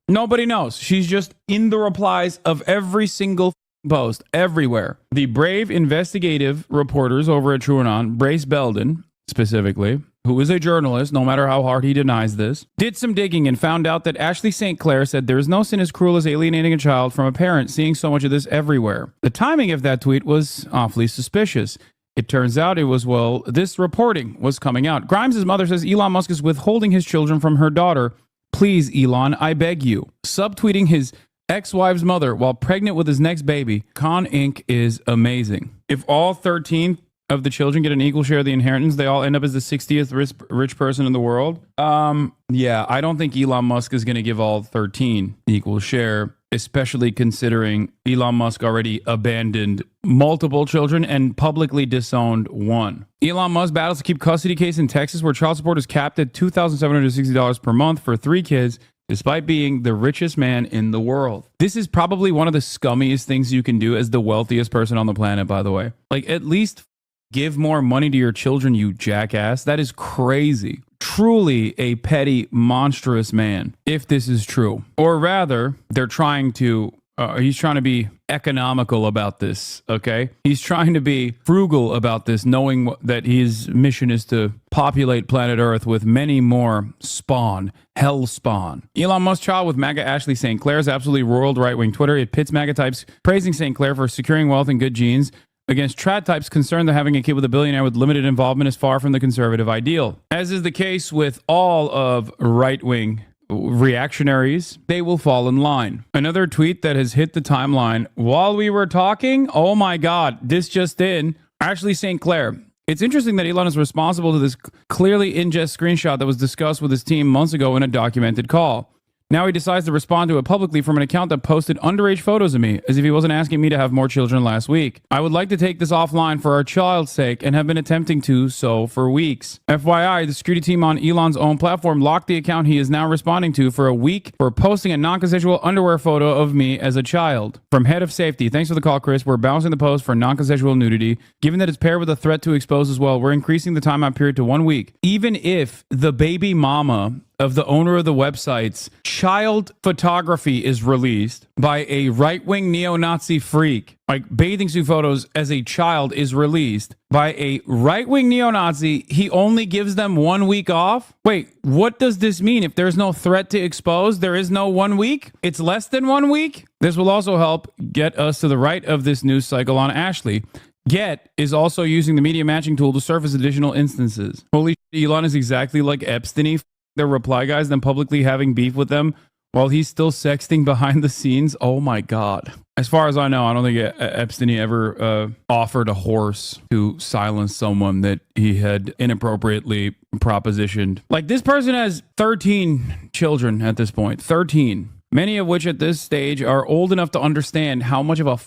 Nobody knows. She's just in the replies of every single post, everywhere. The brave investigative reporters over at TrueAnon, Brace Belden specifically, who is a journalist, no matter how hard he denies this, did some digging and found out that Ashley St. Clair said there is no sin as cruel as alienating a child from a parent, seeing so much of this everywhere. The timing of that tweet was awfully suspicious. It turns out it was, well, this reporting was coming out. Grimes' mother says Elon Musk is withholding his children from her daughter. Please, Elon, I beg you. Subtweeting his ex-wife's mother while pregnant with his next baby. Con Inc. is amazing. If all 13 of the children get an equal share of the inheritance, they all end up as the 60th rich person in the world. Yeah, I don't think Elon Musk is going to give all 13 equal share, especially considering Elon Musk already abandoned multiple children and publicly disowned one. Elon Musk battles to keep custody case in Texas where child support is capped at $2,760 per month for 3 kids, despite being the richest man in the world. This is probably one of the scummiest things you can do as the wealthiest person on the planet, by the way. Like, at least give more money to your children, you jackass. That is crazy. Truly a petty, monstrous man, if this is true. Or rather, they're trying to, he's trying to be economical about this, okay? He's trying to be frugal about this, knowing that his mission is to populate planet Earth with many more spawn, hell spawn. Elon Musk's child with MAGA Ashley St. Clair is absolutely roiled right-wing Twitter. It pits MAGA types praising St. Clair for securing wealth and good genes against trad types concerned that having a kid with a billionaire with limited involvement is far from the conservative ideal. As is the case with all of right-wing reactionaries, they will fall in line. Another tweet that has hit the timeline while we were talking, oh my god, this just in, Ashley St. Clair. It's interesting that Elon is responsible to this clearly ingest screenshot that was discussed with his team months ago in a documented call. Now he decides to respond to it publicly from an account that posted underage photos of me, as if he wasn't asking me to have more children last week. I would like to take this offline for our child's sake and have been attempting to so for weeks. FYI, the security team on Elon's own platform locked the account he is now responding to for a week for posting a non-consensual underwear photo of me as a child. From head of safety, thanks for the call, Chris. We're bouncing the post for non-consensual nudity. Given that it's paired with a threat to expose as well, we're increasing the timeout period to 1 week. Even if the baby mama of the owner of the website's child photography is released by a right-wing neo-Nazi freak, like bathing suit photos as a child is released by a right-wing neo-Nazi, he only gives them 1 week off? Wait, what does this mean? If there's no threat to expose, there is no 1 week? It's less than 1 week? This will also help get us to the right of this news cycle on Ashley. Get is also using the media matching tool to surface additional instances. Holy shit, Elon is exactly like Epstein. Their reply guys, then publicly having beef with them while he's still sexting behind the scenes. Oh my god. As far as I know, I don't think Epstein ever offered a horse to silence someone that he had inappropriately propositioned. Like, this person has 13 children at this point. 13. Many of which at this stage are old enough to understand how much of a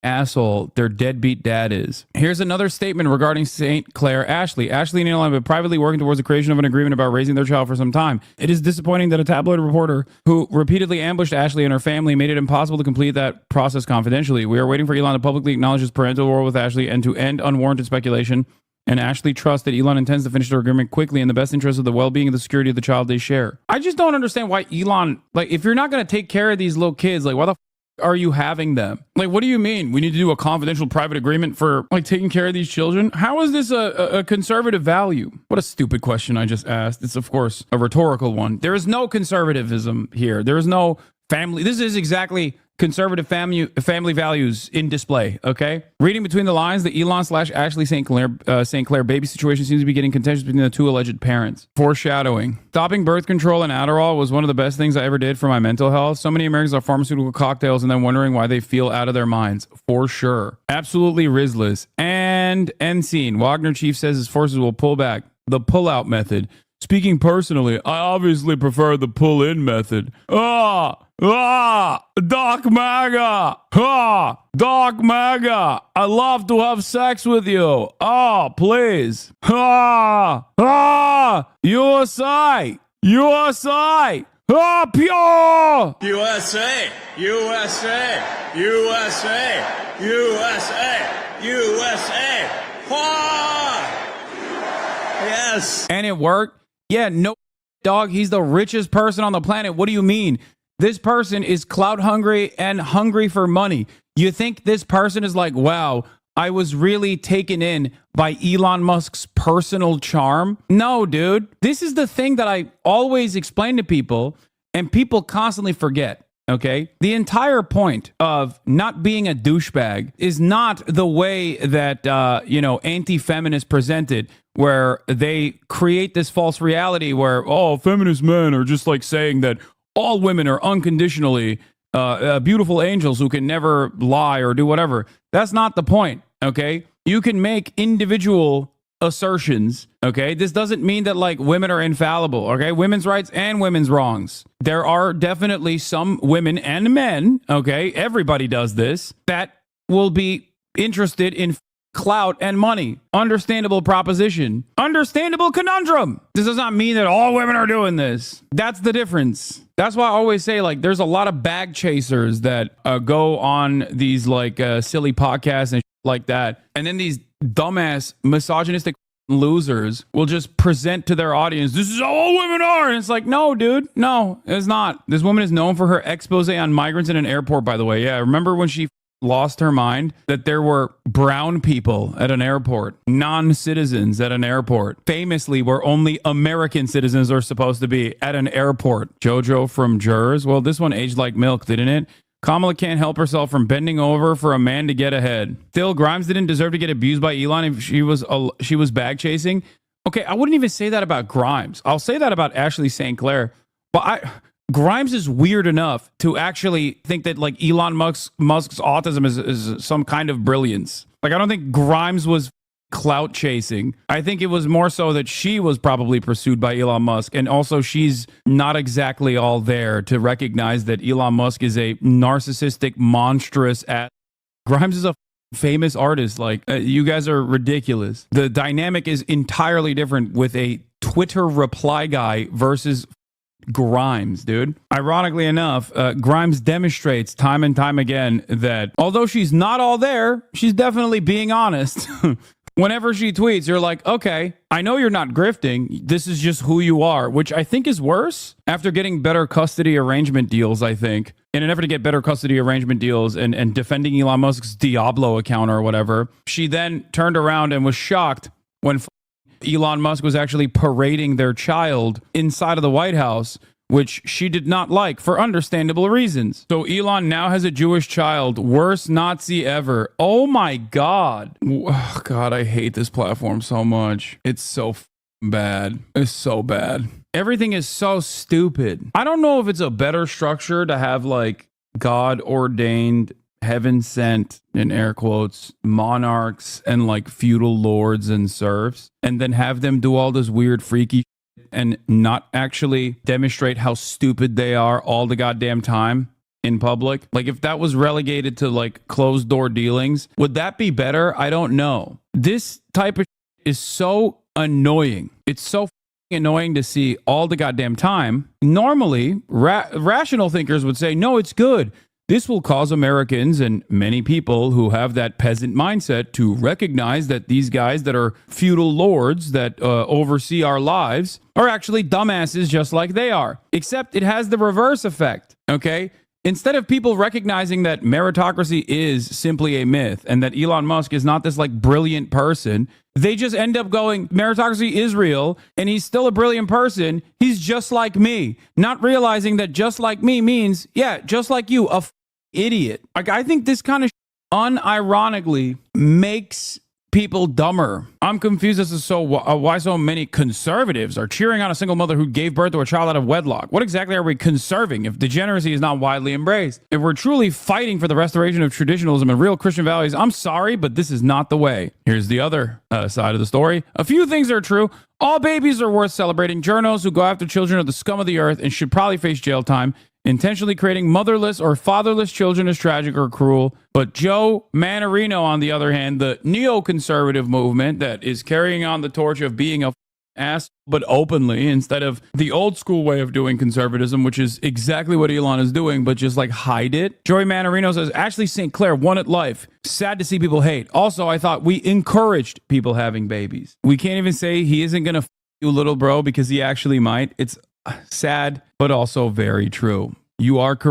asshole their deadbeat dad is. Here's another statement regarding St. Clair Ashley. Ashley and Elon have been privately working towards the creation of an agreement about raising their child for some time. It is disappointing that a tabloid reporter who repeatedly ambushed Ashley and her family made it impossible to complete that process confidentially. We are waiting for Elon to publicly acknowledge his parental role with Ashley and to end unwarranted speculation. And Ashley trusts that Elon intends to finish their agreement quickly in the best interest of the well-being and the security of the child they share. I just don't understand why Elon, like, if you're not going to take care of these little kids, like, why the are you having them? Like, what do you mean? We need to do a confidential private agreement for, like, taking care of these children? How is this a conservative value? What a stupid question I just asked. It's, of course, a rhetorical one. There is no conservatism here. There is no family. This is exactly conservative family values in display, okay? Reading between the lines, the Elon/Ashley St. Clair baby situation seems to be getting contentious between the two alleged parents. Foreshadowing. Stopping birth control and Adderall was one of the best things I ever did for my mental health. So many Americans are pharmaceutical cocktails and then wondering why they feel out of their minds. For sure. Absolutely Rizless. And end scene. Wagner chief says his forces will pull back. The pull-out method. Speaking personally, I obviously prefer the pull-in method. Doc MAGA! Doc MAGA! I love to have sex with you. Please. USA! USA! Pure! USA! USA! USA! USA! USA! Yes! And it worked? Yeah, no, dog. He's the richest person on the planet. What do you mean? This person is clout hungry and hungry for money. You think this person is like, wow, I was really taken in by Elon Musk's personal charm? No, dude. This is the thing that I always explain to people, and people constantly forget. Okay. The entire point of not being a douchebag is not the way that, anti-feminists present it, where they create this false reality where, oh, feminist men are just like saying that all women are unconditionally beautiful angels who can never lie or do whatever. That's not the point. Okay. You can make individual assertions. Okay. This doesn't mean that like women are infallible. Okay. Women's rights and women's wrongs. There are definitely some women and men. Okay. Everybody does this, that will be interested in clout and money. Understandable proposition. Understandable conundrum. This does not mean that all women are doing this. That's the difference. That's why I always say, like, there's a lot of bag chasers that go on these like silly podcasts and like that. And then these dumbass misogynistic losers will just present to their audience, this is how all women are. And it's like, no, dude, no, it's not. This woman is known for her expose on migrants in an airport, by the way. Yeah, remember when she lost her mind that there were brown people at an airport, non-citizens at an airport, famously where only American citizens are supposed to be at an airport. Jojo from Jurors. Well, this one aged like milk, didn't it? Kamala can't help herself from bending over for a man to get ahead. Still, Grimes didn't deserve to get abused by Elon if she was bag chasing. Okay, I wouldn't even say that about Grimes. I'll say that about Ashley St. Clair. But Grimes is weird enough to actually think that like Elon Musk's autism is some kind of brilliance. Like, I don't think Grimes was clout chasing. I think it was more so that she was probably pursued by Elon Musk, and also she's not exactly all there to recognize that Elon Musk is a narcissistic, monstrous ass. Grimes is a famous artist. Like, you guys are ridiculous. The dynamic is entirely different with a Twitter reply guy versus Grimes, dude. Ironically enough, Grimes demonstrates time and time again that although she's not all there, she's definitely being honest. Whenever she tweets, you're like, okay, I know you're not grifting. This is just who you are, which I think is worse after getting better custody arrangement deals, I think. In an effort to get better custody arrangement deals and defending Elon Musk's Diablo account or whatever, she then turned around and was shocked when Elon Musk was actually parading their child inside of the White House, which she did not like for understandable reasons. So Elon now has a Jewish child. Worst Nazi ever. Oh my God. Oh God, I hate this platform so much. It's so bad. It's so bad. Everything is so stupid. I don't know if it's a better structure to have like God ordained, heaven sent, in air quotes, monarchs and like feudal lords and serfs, and then have them do all this weird freaky and not actually demonstrate how stupid they are all the goddamn time in public. Like, if that was relegated to like closed door dealings, would that be better? I don't know. This type of is so annoying. It's so annoying to see all the goddamn time. Normally, rational thinkers would say, no, it's good. This will cause Americans and many people who have that peasant mindset to recognize that these guys that are feudal lords that oversee our lives are actually dumbasses just like they are. Except it has the reverse effect, okay? Instead of people recognizing that meritocracy is simply a myth and that Elon Musk is not this like brilliant person, they just end up going, meritocracy is real and he's still a brilliant person. He's just like me. Not realizing that just like me means, yeah, just like you, a idiot. Like, I think this kind of unironically makes people dumber. I'm confused as to why so many conservatives are cheering on a single mother who gave birth to a child out of wedlock. What exactly are we conserving if degeneracy is not widely embraced? If we're truly fighting for the restoration of traditionalism and real Christian values, I'm sorry, but this is not the way. Here's the other side of the story. A few things are true. All babies are worth celebrating. Journos who go after children are the scum of the earth and should probably face jail time. Intentionally creating motherless or fatherless children is tragic or cruel. But Joe Manarino, on the other hand, the neoconservative movement that is carrying on the torch of being a ass, but openly, instead of the old school way of doing conservatism, which is exactly what Elon is doing, but just like hide it. Joey Manarino says, Ashley St. Clair won at life. Sad to see people hate. Also, I thought we encouraged people having babies. We can't even say he isn't going to you, little bro, because he actually might. It's sad, but also very true. You are correct.